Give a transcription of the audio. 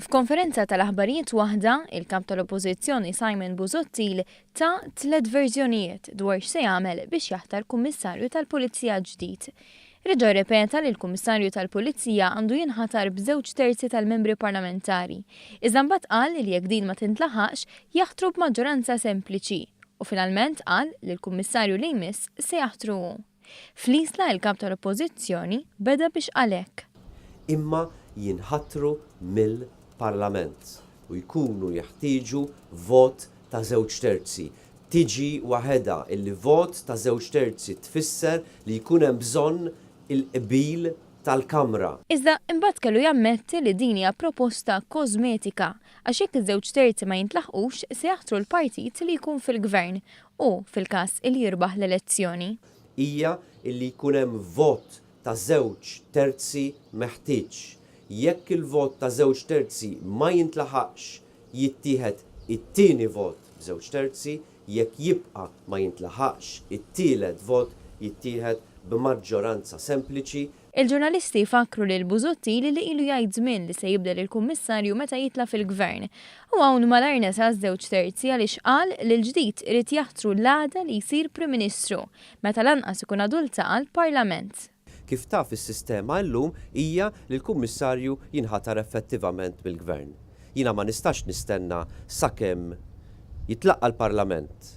F'konferenza tal-aħbarijiet waħda, il-kap tal-Oppożizzjoni Simon Busuttil ta' 3 verżjonijiet dwar x'se jagħmel biex jaħtar kummissarju tal-Pulizija ġdid. Reġa' rrepeta li l-Kummissarju tal-Pulizija għandu jinħatar b'2 terzi tal-membri parlamentari. Iżda mbagħad qal li jekk din ma tintlaħaqx jaħtru b'maġġoranza sempliċi u finalment qal li l-Kummissarju li jmiss se jaħtru hu. Fl-Isla il-kap tal-Oppożizzjoni beda biex għalhekk. Imma jinħatru mill-Parlament u jkunu jeħtieġu vot ta' 2 terzi. Tiġi waħedha illi vot ta' 2 terzi tfisser li jkun hemm bżonn il-qbil tal-Kamra. Iżda imbagħad kellu jammetti li din hija proposta kosmetika għax jekk iż-2 terzi ma jintlaħqux se jaħtru l-partit li jkun fil-gvern u fil-każ li jirbaħ l-elezzjoni. Hija illi jkun hemm vot ta' 2 terzi meħtieġ. Jekk il-vot ta' 2 terzi ma jintlaħaqx jittieħed it-tieni vot b'2 terzi, jekk jibqa' ma jintlaħaqx it-tielet vot jittieħed b'maġġoranza sempliċi. Il-ġurnalisti fakru lil Busuttil li ilu jgħid żmien li se jibdel il-kummissarju meta jitla fil-gvern. U hawn malarna sa' 2 terzi għaliex qal li l-ġdid irid jaħtru l-għada li jsir Prim Ministru meta lanqas ikun adulta għall-Parlament. Kif taf is-sistema llum hija li l-kummissarju jinħatar effettivament mill-gvern. Jiena ma nistax nistenna sakemm jitlaqqa l-Parlament